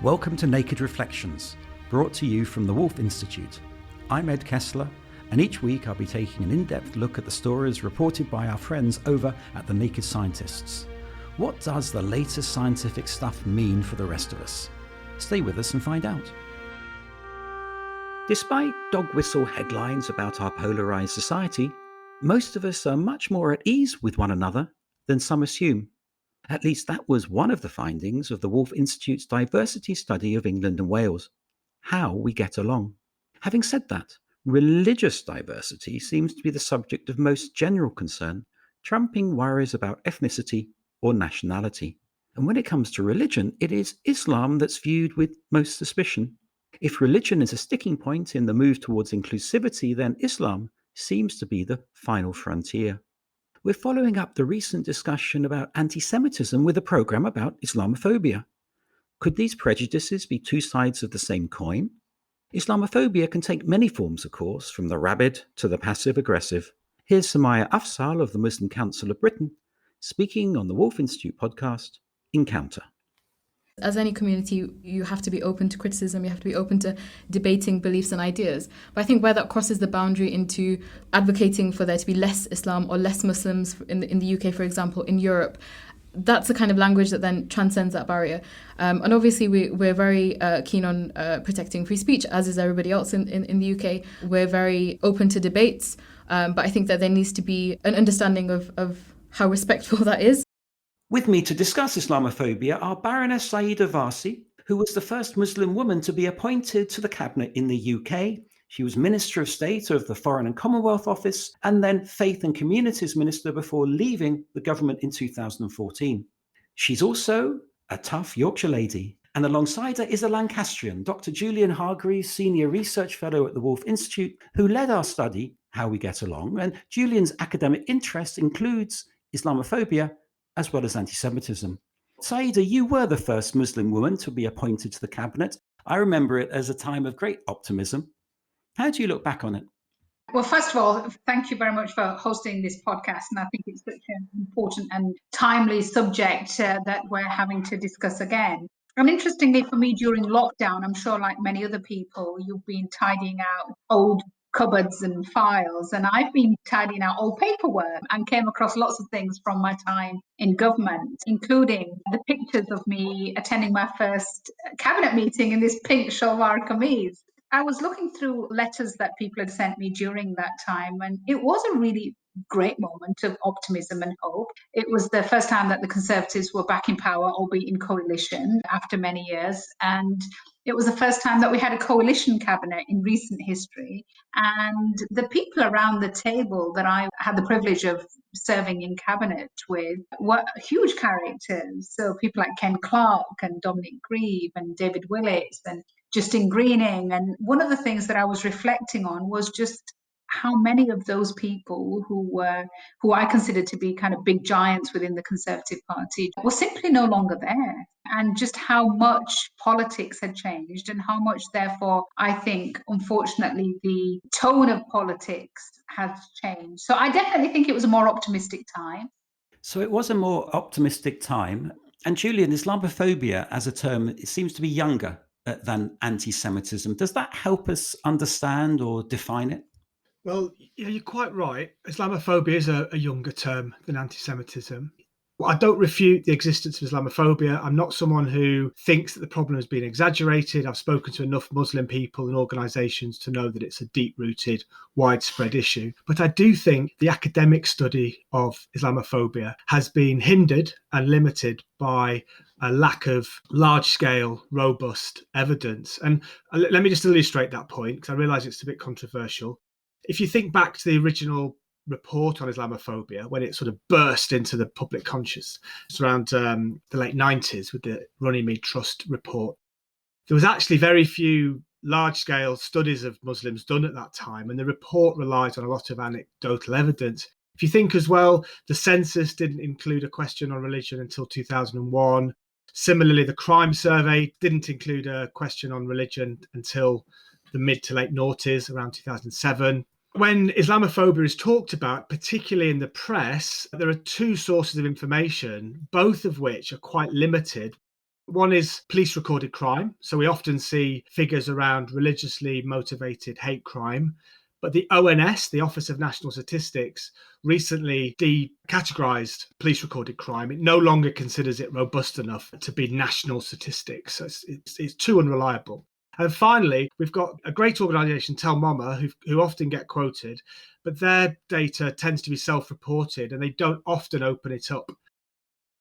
Welcome to Naked Reflections, brought to you from the Wolf Institute. I'm Ed Kessler, and each week I'll be taking an in-depth look at the stories reported by our friends over at the Naked Scientists. What does the latest scientific stuff mean for the rest of us? Stay with us and find out. Despite dog whistle headlines about our polarised society, most of us are much more at ease with one another than some assume. At least that was one of the findings of the Wolf Institute's diversity study of England and Wales, how we get along. Having said that, religious diversity seems to be the subject of most general concern, trumping worries about ethnicity or nationality. And when it comes to religion, it is Islam that's viewed with most suspicion. If religion is a sticking point in the move towards inclusivity, then Islam seems to be the final frontier. We're following up the recent discussion about anti-Semitism with a program about Islamophobia. Could these prejudices be two sides of the same coin? Islamophobia can take many forms, of course, from the rabid to the passive-aggressive. Here's Samaya Afzal of the Muslim Council of Britain, speaking on the Wolf Institute podcast, Encounter. As any community, you have to be open to criticism, you have to be open to debating beliefs and ideas. But I think where that crosses the boundary into advocating for there to be less Islam or less Muslims in the UK, for example, in Europe, that's the kind of language that then transcends that barrier. And obviously, we're very keen on protecting free speech, as is everybody else in the UK. We're very open to debates, but I think that there needs to be an understanding of how respectful that is. With me to discuss Islamophobia are Baroness Saida Varsi, who was the first Muslim woman to be appointed to the cabinet in the UK. She was Minister of State of the Foreign and Commonwealth Office and then Faith and Communities Minister before leaving the government in 2014. She's also a tough Yorkshire lady. And alongside her is a Lancastrian, Dr. Julian Hargreaves, Senior Research Fellow at the Wolf Institute, who led our study, How We Get Along. And Julian's academic interest includes Islamophobia as well as anti-Semitism. Saida, you were the first Muslim woman to be appointed to the cabinet. I remember it as a time of great optimism. How do you look back on it? Well, first of all, thank you very much for hosting this podcast. And I think it's such an important and timely subject that we're having to discuss again. And interestingly for me, during lockdown, I'm sure like many other people, you've been tidying out old cupboards and files, and I've been tidying out old paperwork and came across lots of things from my time in government, including the pictures of me attending my first cabinet meeting in this pink shalwar kameez. I was looking through letters that people had sent me during that time, and it was a really great moment of optimism and hope. It was the first time that the Conservatives were back in power, albeit in coalition, after many years. And it was the first time that we had a coalition cabinet in recent history. And the people around the table that I had the privilege of serving in cabinet with were huge characters. So people like Ken Clarke and Dominic Grieve and David Willits and Justine Greening. And one of the things that I was reflecting on was just how many of those people who I considered to be kind of big giants within the Conservative Party were simply no longer there, and just how much politics had changed and how much, therefore, I think, unfortunately, the tone of politics has changed. So I definitely think it was a more optimistic time. So it was a more optimistic time. And Julian, Islamophobia as a term, it seems to be younger than anti-Semitism. Does that help us understand or define it? Well, you're quite right. Islamophobia is a younger term than anti-Semitism. Well, I don't refute the existence of Islamophobia. I'm not someone who thinks that the problem has been exaggerated. I've spoken to enough Muslim people and organisations to know that it's a deep-rooted, widespread issue. But I do think the academic study of Islamophobia has been hindered and limited by a lack of large-scale, robust evidence. And let me just illustrate that point, because I realise it's a bit controversial. If you think back to the original report on Islamophobia, when it sort of burst into the public conscious, it's around the late 90s with the Runnymede Trust report, there was actually very few large-scale studies of Muslims done at that time, and the report relies on a lot of anecdotal evidence. If you think as well, the census didn't include a question on religion until 2001. Similarly, the crime survey didn't include a question on religion until the mid to late noughties, around 2007. When Islamophobia is talked about, particularly in the press, there are two sources of information, both of which are quite limited. One is police recorded crime. So we often see figures around religiously motivated hate crime. But the ONS, the Office of National Statistics, recently decategorized police recorded crime. It no longer considers it robust enough to be national statistics. So it's too unreliable. And finally, we've got a great organisation, Tel Mama, who often get quoted, but their data tends to be self-reported and they don't often open it up.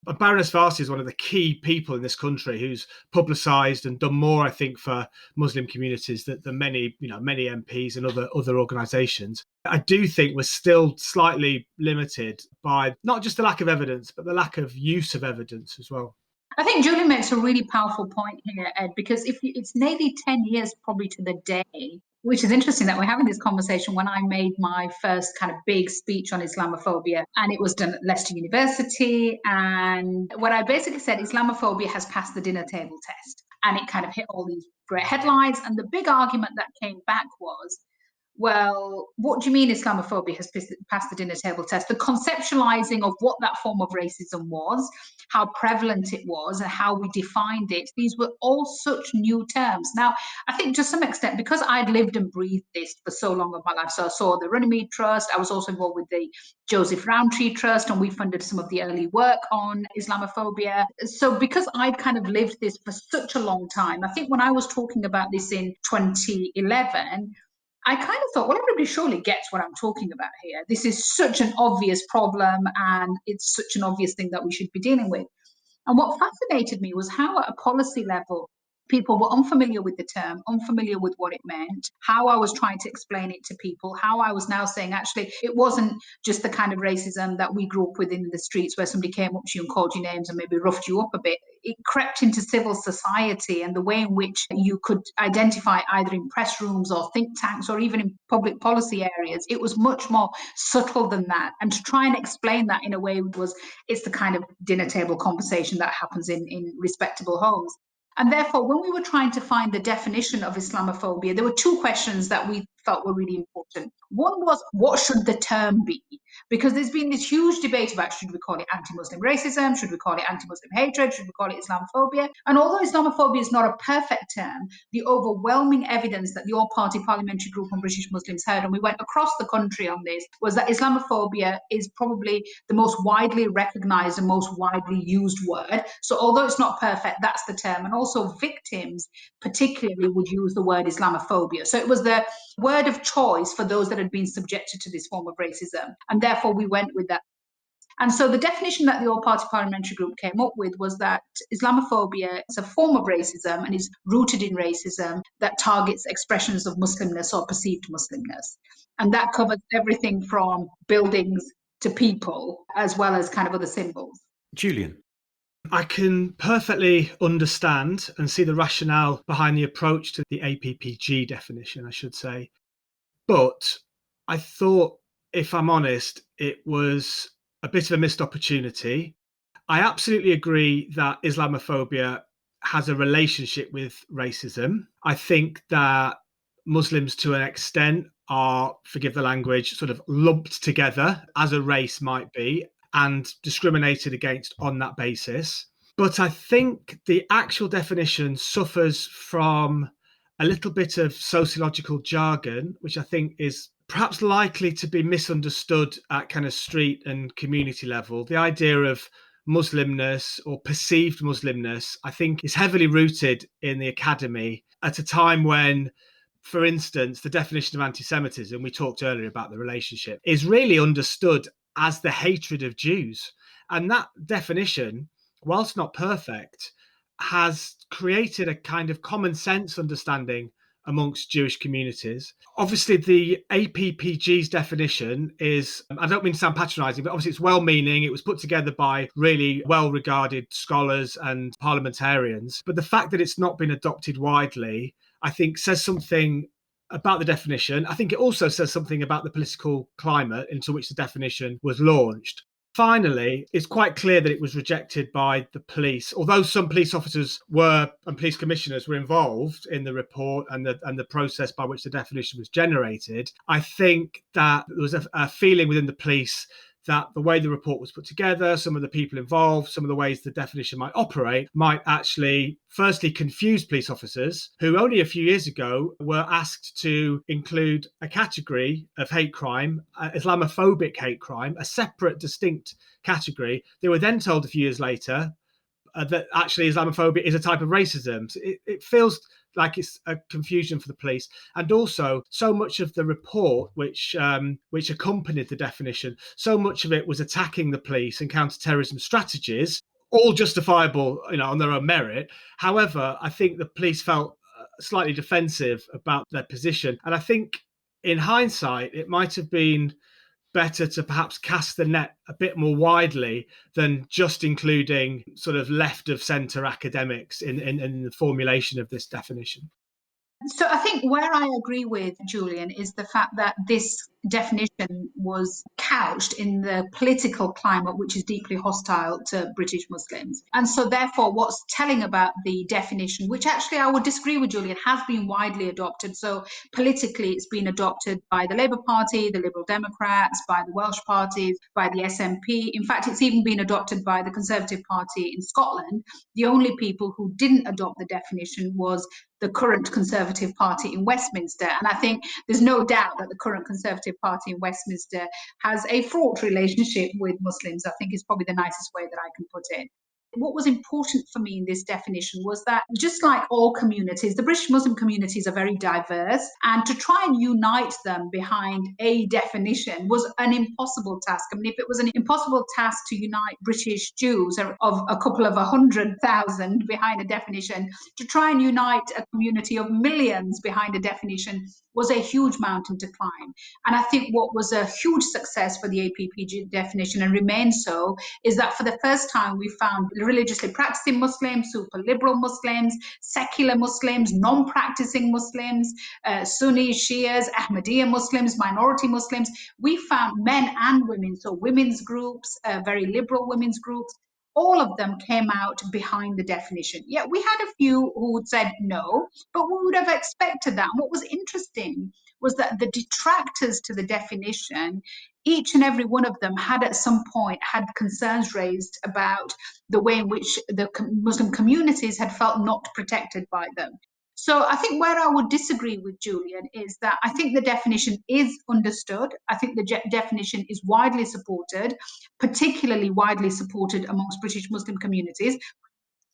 But Baroness Farsi is one of the key people in this country who's publicised and done more, I think, for Muslim communities than many MPs and other organisations. I do think we're still slightly limited by not just the lack of evidence, but the lack of use of evidence as well. I think Julie makes a really powerful point here, Ed, because it's nearly 10 years probably to the day, which is interesting that we're having this conversation when I made my first kind of big speech on Islamophobia, and it was done at Leicester University. And what I basically said, Islamophobia has passed the dinner table test, and it kind of hit all these great headlines. And the big argument that came back was, well, what do you mean Islamophobia has passed the dinner table test? The conceptualizing of what that form of racism was, how prevalent it was, and how we defined it. These were all such new terms. Now, I think to some extent, because I'd lived and breathed this for so long of my life, so I saw the Runnymede Trust, I was also involved with the Joseph Rowntree Trust, and we funded some of the early work on Islamophobia. So because I'd kind of lived this for such a long time, I think when I was talking about this in 2011, I kind of thought, well, everybody surely gets what I'm talking about here. This is such an obvious problem and it's such an obvious thing that we should be dealing with. And what fascinated me was how at a policy level, people were unfamiliar with the term, unfamiliar with what it meant, how I was trying to explain it to people, how I was now saying, actually, it wasn't just the kind of racism that we grew up with in the streets where somebody came up to you and called you names and maybe roughed you up a bit. It crept into civil society, and the way in which you could identify either in press rooms or think tanks or even in public policy areas, it was much more subtle than that. And to try and explain that in a way it's the kind of dinner table conversation that happens in respectable homes. And therefore, when we were trying to find the definition of Islamophobia, there were two questions that we felt were really important. One was, what should the term be? Because there's been this huge debate about, should we call it anti-Muslim racism? Should we call it anti-Muslim hatred? Should we call it Islamophobia? And although Islamophobia is not a perfect term, the overwhelming evidence that the All-Party Parliamentary Group on British Muslims heard, and we went across the country on this, was that Islamophobia is probably the most widely recognized and most widely used word. So although it's not perfect, that's the term. And also victims particularly would use the word Islamophobia. So it was the word of choice for those that had been subjected to this form of racism. And therefore we went with that. And so the definition that the All-Party Parliamentary Group came up with was that Islamophobia is a form of racism and is rooted in racism that targets expressions of Muslimness or perceived Muslimness. And that covers everything from buildings to people, as well as kind of other symbols. Julian. I can perfectly understand and see the rationale behind the approach to the APPG definition, I should say. But I thought, if I'm honest, it was a bit of a missed opportunity. I absolutely agree that Islamophobia has a relationship with racism. I think that Muslims, to an extent, are, forgive the language, sort of lumped together as a race might be, and discriminated against on that basis. But I think the actual definition suffers from a little bit of sociological jargon, which I think is perhaps likely to be misunderstood at kind of street and community level. The idea of Muslimness or perceived Muslimness, I think, is heavily rooted in the academy at a time when, for instance, the definition of anti-Semitism, we talked earlier about the relationship, is really understood as the hatred of Jews. And that definition, whilst not perfect, has created a kind of common sense understanding amongst Jewish communities. Obviously, the APPG's definition is, I don't mean to sound patronising, but obviously it's well-meaning. It was put together by really well-regarded scholars and parliamentarians. But the fact that it's not been adopted widely, I think, says something about the definition. I think it also says something about the political climate into which the definition was launched. Finally, it's quite clear that it was rejected by the police. Although some police officers and police commissioners were involved in the report and the process by which the definition was generated, I think that there was a feeling within the police that the way the report was put together, some of the people involved, some of the ways the definition might operate, might actually firstly confuse police officers who only a few years ago were asked to include a category of hate crime, Islamophobic hate crime, a separate, distinct category. They were then told a few years later that actually Islamophobia is a type of racism. So it feels like it's a confusion for the police. And also, so much of the report which accompanied the definition, so much of it was attacking the police and counter-terrorism strategies, all justifiable, on their own merit. However, I think the police felt slightly defensive about their position. And I think in hindsight, it might have been better to perhaps cast the net a bit more widely than just including sort of left of centre academics in the formulation of this definition. So I think where I agree with Julian is the fact that this definition was couched in the political climate, which is deeply hostile to British Muslims. And so therefore, what's telling about the definition, which actually I would disagree with Julian, has been widely adopted. So politically, it's been adopted by the Labour Party, the Liberal Democrats, by the Welsh parties, by the SNP. In fact, it's even been adopted by the Conservative Party in Scotland. The only people who didn't adopt the definition was the current Conservative Party in Westminster. And I think there's no doubt that the current Conservative Party in Westminster has a fraught relationship with Muslims. I think is probably the nicest way that I can put it. What was important for me in this definition was that just like all communities, the British Muslim communities are very diverse, and to try and unite them behind a definition was an impossible task. I mean, if it was an impossible task to unite British Jews of a couple of 100,000 behind a definition, to try and unite a community of millions behind a definition was a huge mountain to climb. And I think what was a huge success for the APPG definition, and remains so, is that for the first time we found religiously practicing Muslims, super liberal Muslims, secular Muslims, non-practicing Muslims, Sunni, Shias, Ahmadiyya Muslims, minority Muslims. We found men and women, so women's groups, very liberal women's groups, all of them came out behind the definition. Yeah, we had a few who said no, but we would have expected that. And what was interesting was that the detractors to the definition, each and every one of them had at some point had concerns raised about the way in which the Muslim communities had felt not protected by them. So I think where I would disagree with Julian is that I think the definition is understood. I think the definition is widely supported, particularly widely supported amongst British Muslim communities,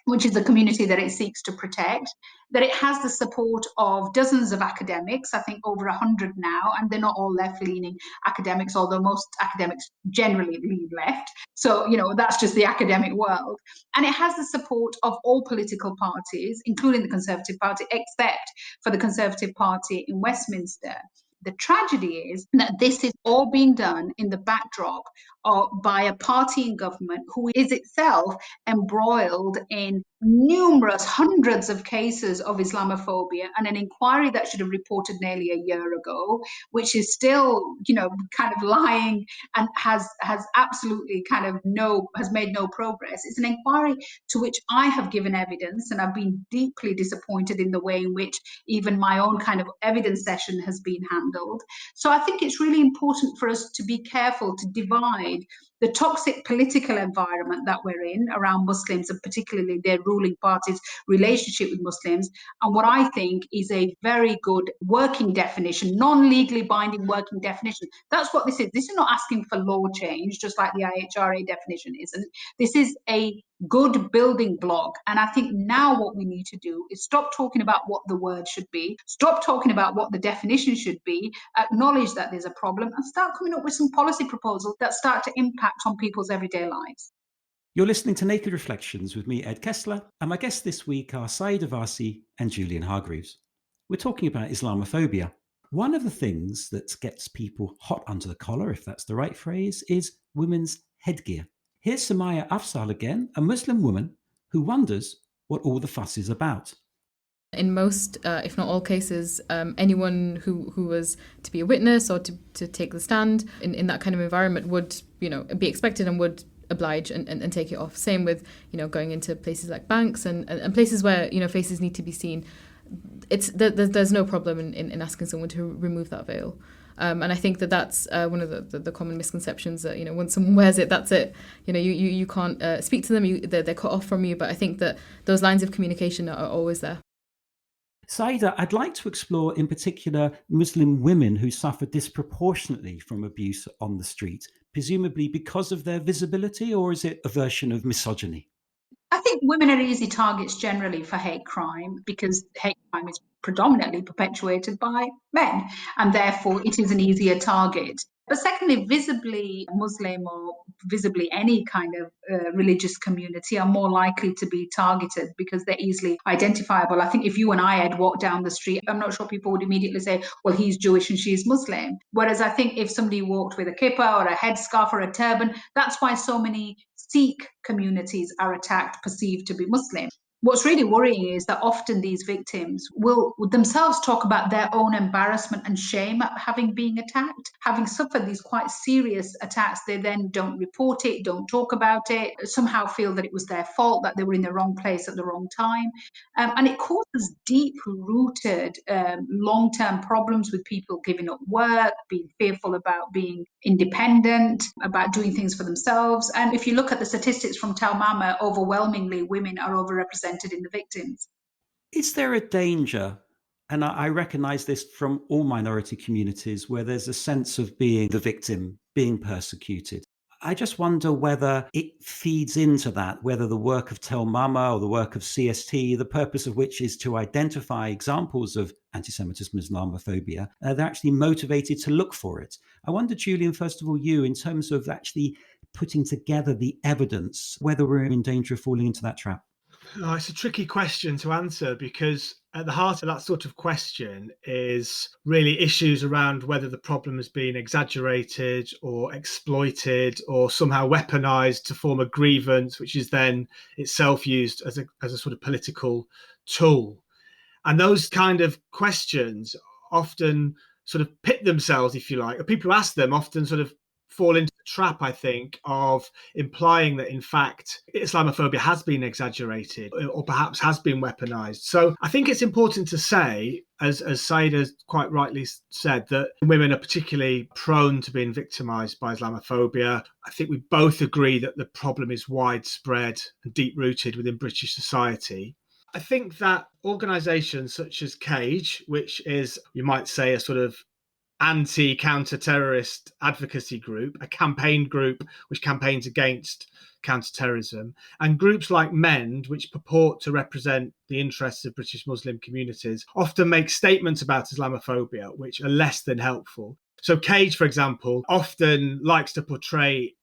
which is the community that it seeks to protect, that it has the support of dozens of academics, I think over 100 now, and they're not all left-leaning academics, although most academics generally lean left. So, that's just the academic world. And it has the support of all political parties, including the Conservative Party, except for the Conservative Party in Westminster. The tragedy is that this is all being done in the backdrop by a party in government who is itself embroiled in numerous hundreds of cases of Islamophobia, and an inquiry that should have reported nearly a year ago, which is still, kind of lying and has absolutely has made no progress. It's an inquiry to which I have given evidence, and I've been deeply disappointed in the way in which even my own kind of evidence session has been handled. So I think it's really important for us to be careful to divide the toxic political environment that we're in around Muslims, and particularly their ruling party's relationship with Muslims, and what I think is a very good working definition, non-legally binding working definition. That's what this is. This is not asking for law change, just like the IHRA definition isn't. This is a good building block. And I think now what we need to do is stop talking about what the word should be, stop talking about what the definition should be, acknowledge that there's a problem, and start coming up with some policy proposals that start to impact on people's everyday lives. You're listening to Naked Reflections with me, Ed Kessler, and my guests this week are Saeed Avasi and Julian Hargreaves. We're talking about Islamophobia. One of the things that gets people hot under the collar, if that's the right phrase, is women's headgear. Here's Samaya Afzal again, a Muslim woman who wonders what all the fuss is about. In most, if not all cases, anyone who was to be a witness or to take the stand in that kind of environment would, be expected and would oblige and take it off. Same with, going into places like banks and places where, faces need to be seen. There's no problem in asking someone to remove that veil. And I think that that's one of the common misconceptions that, once someone wears it, that's it. You can't speak to them, they're cut off from you. But I think that those lines of communication are always there. Saida, I'd like to explore in particular Muslim women who suffer disproportionately from abuse on the street, presumably because of their visibility, or is it a version of misogyny? I think women are easy targets generally for hate crime because hate crime is predominantly perpetuated by men, and therefore it is an easier target. But secondly, visibly Muslim or visibly any kind of religious community are more likely to be targeted because they're easily identifiable. I think if you and I had walked down the street, I'm not sure people would immediately say, well, he's Jewish and she's Muslim. Whereas I think if somebody walked with a kippah or a headscarf or a turban, that's why so many Sikh communities are attacked, perceived to be Muslim. What's really worrying is that often these victims will themselves talk about their own embarrassment and shame at having been attacked. Having suffered these quite serious attacks, they then don't report it, don't talk about it, somehow feel that it was their fault, that they were in the wrong place at the wrong time. And it causes deep-rooted long-term problems with people giving up work, being fearful about being independent, about doing things for themselves. And if you look at the statistics from Taumama, overwhelmingly women are overrepresented in the victims. Is there a danger, and I recognize this from all minority communities, where there's a sense of being the victim, being persecuted? I just wonder whether it feeds into that, whether the work of Tell Mama or the work of CST, the purpose of which is to identify examples of anti-Semitism, Islamophobia, they're actually motivated to look for it. I wonder, Julian, first of all, you, in terms of actually putting together the evidence, whether we're in danger of falling into that trap. Oh, it's a tricky question to answer because at the heart of that sort of question is really issues around whether the problem has been exaggerated or exploited or somehow weaponized to form a grievance, which is then itself used as a sort of political tool. And those kind of questions often sort of pit themselves, if you like, or people who ask them often sort of fall into the trap, I think, of implying that, in fact, Islamophobia has been exaggerated or perhaps has been weaponized. So I think it's important to say, as Saida quite rightly said, that women are particularly prone to being victimized by Islamophobia. I think we both agree that the problem is widespread and deep-rooted within British society. I think that organisations such as CAGE, which is, you might say, a sort of anti-counter-terrorist advocacy group, a campaign group which campaigns against counter-terrorism, and groups like MEND, which purport to represent the interests of British Muslim communities, often make statements about Islamophobia which are less than helpful. So CAGE, for example, often likes to portray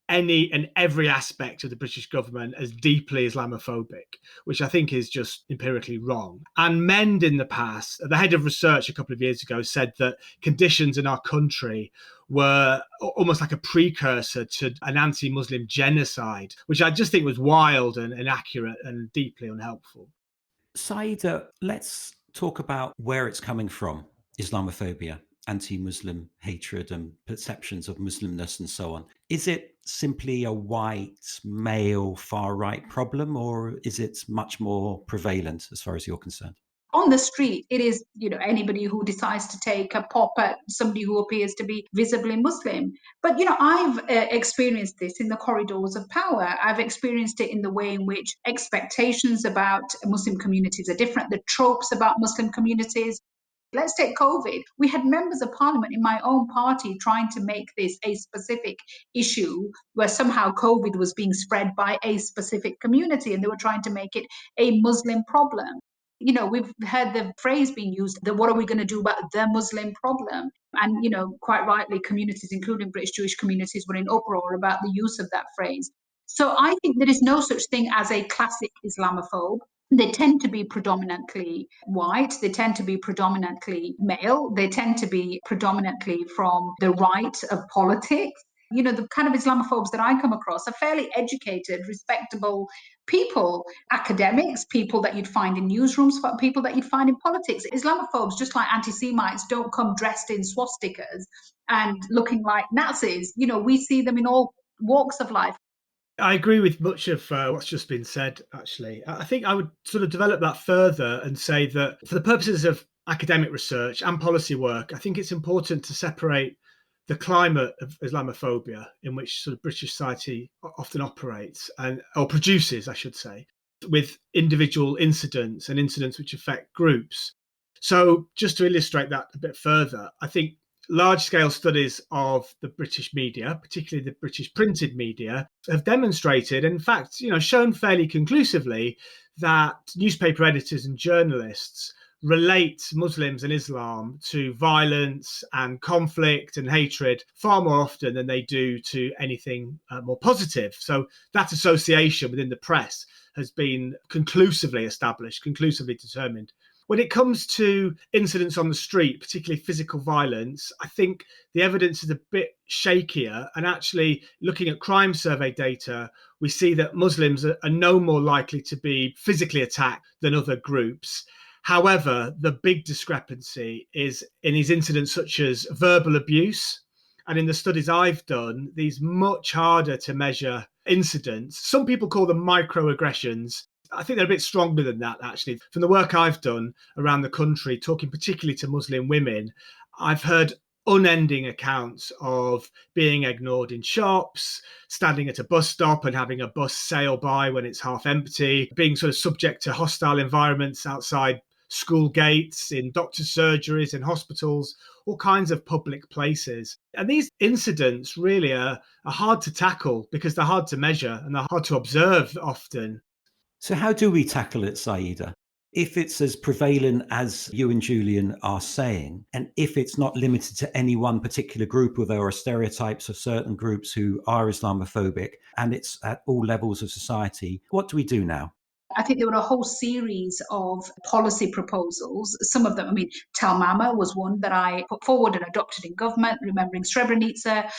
any and every aspect of the British government as deeply Islamophobic, which I think is just empirically wrong. And MEND in the past, the head of research a couple of years ago said that conditions in our country were almost like a precursor to an anti-Muslim genocide, which I just think was wild and inaccurate and deeply unhelpful. Saida, let's talk about where it's coming from, Islamophobia, anti-Muslim hatred and perceptions of Muslimness and so on. Is it simply a white, male, far-right problem, or is it much more prevalent as far as you're concerned? On the street, it is, anybody who decides to take a pop at somebody who appears to be visibly Muslim. But, I've experienced this in the corridors of power. I've experienced it in the way in which expectations about Muslim communities are different, the tropes about Muslim communities. Let's take COVID. We had members of parliament in my own party trying to make this a specific issue where somehow COVID was being spread by a specific community, and they were trying to make it a Muslim problem. We've heard the phrase being used that what are we going to do about the Muslim problem? And, quite rightly, communities, including British Jewish communities, were in uproar about the use of that phrase. So I think there is no such thing as a classic Islamophobe. They tend to be predominantly white. They tend to be predominantly male. They tend to be predominantly from the right of politics. The kind of Islamophobes that I come across are fairly educated, respectable people, academics, people that you'd find in newsrooms, people that you'd find in politics. Islamophobes, just like anti-Semites, don't come dressed in swastikas and looking like Nazis. We see them in all walks of life. I agree with much of what's just been said, actually. I think I would sort of develop that further and say that for the purposes of academic research and policy work, I think it's important to separate the climate of Islamophobia in which sort of British society often operates or produces, I should say, with individual incidents and incidents which affect groups. So just to illustrate that a bit further, I think large-scale studies of the British media, particularly the British printed media, have demonstrated, in fact, shown fairly conclusively that newspaper editors and journalists relate Muslims and Islam to violence and conflict and hatred far more often than they do to anything more positive. So that association within the press has been conclusively established, conclusively determined. When it comes to incidents on the street, particularly physical violence, I think the evidence is a bit shakier. And actually, looking at crime survey data, we see that Muslims are no more likely to be physically attacked than other groups. However, the big discrepancy is in these incidents such as verbal abuse. And in the studies I've done, these much harder to measure incidents, some people call them microaggressions. I think they're a bit stronger than that, actually. From the work I've done around the country, talking particularly to Muslim women, I've heard unending accounts of being ignored in shops, standing at a bus stop and having a bus sail by when it's half empty, being sort of subject to hostile environments outside school gates, in doctors' surgeries, in hospitals, all kinds of public places. And these incidents really are hard to tackle because they're hard to measure and they're hard to observe often. So how do we tackle it, Saida? If it's as prevalent as you and Julian are saying, and if it's not limited to any one particular group, or there are stereotypes of certain groups who are Islamophobic, and it's at all levels of society, what do we do now? I think there were a whole series of policy proposals. Some of them, Tell Mama was one that I put forward and adopted in government. Remembering Srebrenica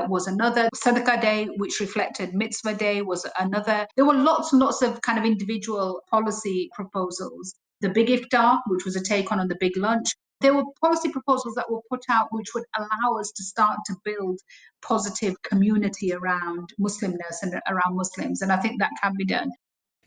was another. Sadaqah Day, which reflected Mitzvah Day, was another. There were lots and lots of kind of individual policy proposals. The Big Iftar, which was a take on the Big Lunch. There were policy proposals that were put out which would allow us to start to build positive community around Muslimness and around Muslims. And I think that can be done.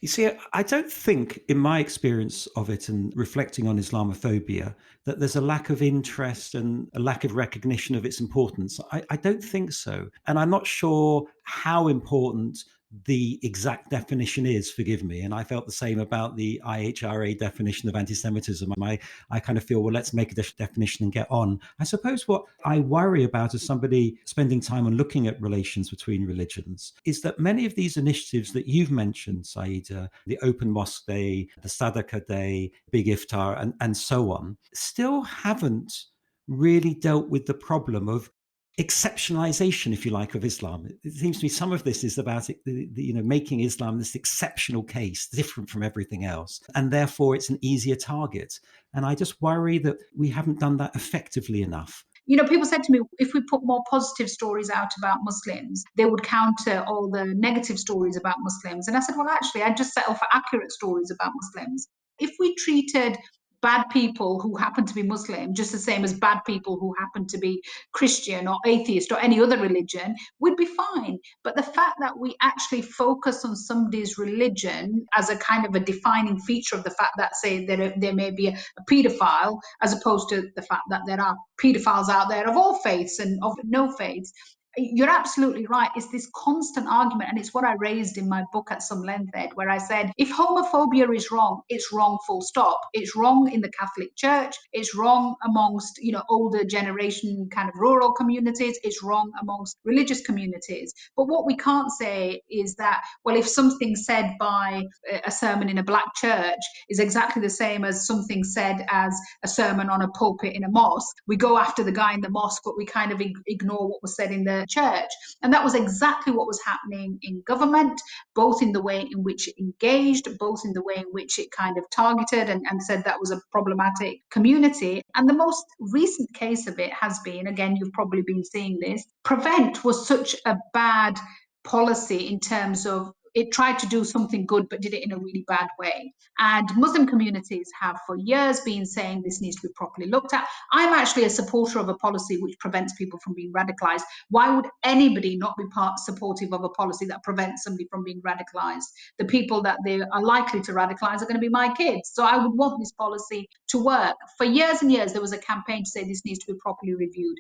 You see, I don't think, in my experience of it and reflecting on Islamophobia, that there's a lack of interest and a lack of recognition of its importance. I don't think so. And I'm not sure how important the exact definition is, forgive me. And I felt the same about the IHRA definition of anti-Semitism. I kind of feel, well, let's make a definition and get on. I suppose what I worry about as somebody spending time on looking at relations between religions is that many of these initiatives that you've mentioned, Saida, the Open Mosque Day, the Sadaqah Day, Big Iftar, and so on, still haven't really dealt with the problem of exceptionalization, if you like, of Islam. It seems to me some of this is about making Islam this exceptional case, different from everything else, and therefore it's an easier target. And I just worry that we haven't done that effectively enough. People said to me, if we put more positive stories out about Muslims, they would counter all the negative stories about Muslims. And I said, well, actually, I'd just settle for accurate stories about Muslims. If we treated bad people who happen to be Muslim just the same as bad people who happen to be Christian or atheist or any other religion, we'd be fine. But the fact that we actually focus on somebody's religion as a kind of a defining feature of the fact that, say, there may be a paedophile, as opposed to the fact that there are paedophiles out there of all faiths and of no faiths, you're absolutely right. It's this constant argument, and it's what I raised in my book at some length, Ed, where I said, if homophobia is wrong, it's wrong full stop. It's wrong in the Catholic Church. It's wrong amongst, older generation kind of rural communities. It's wrong amongst religious communities. But what we can't say is that, well, if something said by a sermon in a black church is exactly the same as something said as a sermon on a pulpit in a mosque, we go after the guy in the mosque, but we kind of ignore what was said in the church. And that was exactly what was happening in government, both in the way in which it engaged, both in the way in which it kind of targeted and said that was a problematic community. And the most recent case of it has been, again, you've probably been seeing this, Prevent was such a bad policy in terms of it tried to do something good, but did it in a really bad way. And Muslim communities have for years been saying this needs to be properly looked at. I'm actually a supporter of a policy which prevents people from being radicalized. Why would anybody not be supportive of a policy that prevents somebody from being radicalized? The people that they are likely to radicalize are going to be my kids. So I would want this policy to work. For years and years, there was a campaign to say this needs to be properly reviewed.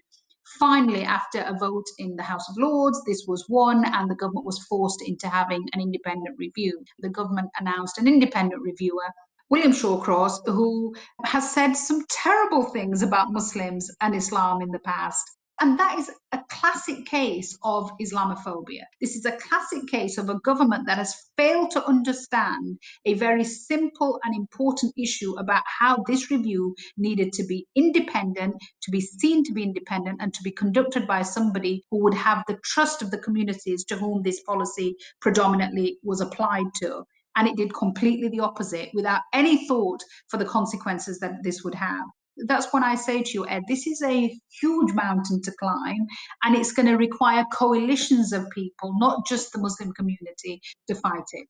Finally, after a vote in the House of Lords, this was won and the government was forced into having an independent review. The government announced an independent reviewer, William Shawcross, who has said some terrible things about Muslims and Islam in the past. And that is a classic case of Islamophobia. This is a classic case of a government that has failed to understand a very simple and important issue about how this review needed to be independent, to be seen to be independent, and to be conducted by somebody who would have the trust of the communities to whom this policy predominantly was applied to. And it did completely the opposite without any thought for the consequences that this would have. That's when I say to you, Ed, this is a huge mountain to climb, and it's going to require coalitions of people, not just the Muslim community, to fight it.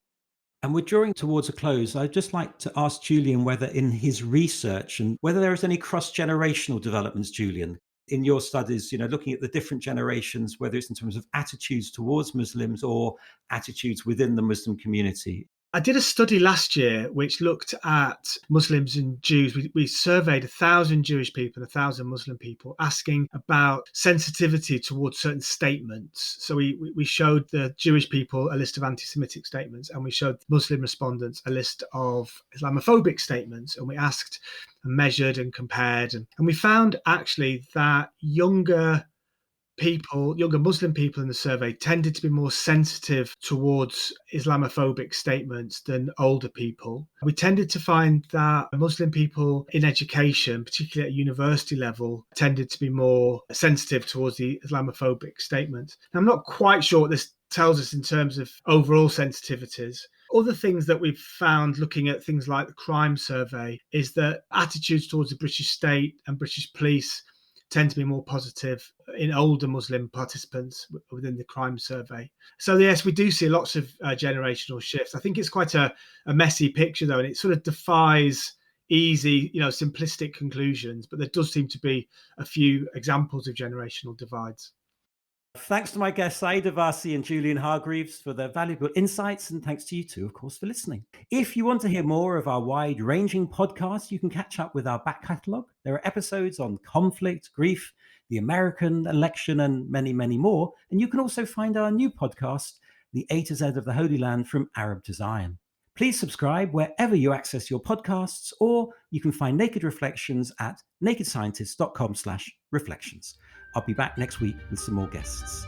And we're drawing towards a close. I'd just like to ask Julian whether in his research and whether there is any cross-generational developments, Julian, in your studies, looking at the different generations, whether it's in terms of attitudes towards Muslims or attitudes within the Muslim community. I did a study last year which looked at Muslims and Jews. We surveyed 1,000 Jewish people, 1,000 Muslim people, asking about sensitivity towards certain statements. So we showed the Jewish people a list of anti-Semitic statements, and we showed Muslim respondents a list of Islamophobic statements, and we asked and measured and compared. And we found actually that younger Muslim people in the survey tended to be more sensitive towards Islamophobic statements than older people. We tended to find that Muslim people in education, particularly at university level, tended to be more sensitive towards the Islamophobic statements. Now, I'm not quite sure what this tells us in terms of overall sensitivities. Other things that we've found looking at things like the crime survey is that attitudes towards the British state and British police tend to be more positive in older Muslim participants within the crime survey. So yes, we do see lots of generational shifts. I think it's quite a messy picture though, and it sort of defies easy, simplistic conclusions, but there does seem to be a few examples of generational divides. Thanks to my guests, Saida Vasi and Julian Hargreaves, for their valuable insights, and thanks to you too, of course, for listening. If you want to hear more of our wide-ranging podcasts, you can catch up with our back catalogue. There are episodes on conflict, grief, the American election, and many, many more. And you can also find our new podcast, The A to Z of the Holy Land from Arab to Zion. Please subscribe wherever you access your podcasts, or you can find Naked Reflections at nakedscientist.com/reflections. I'll be back next week with some more guests.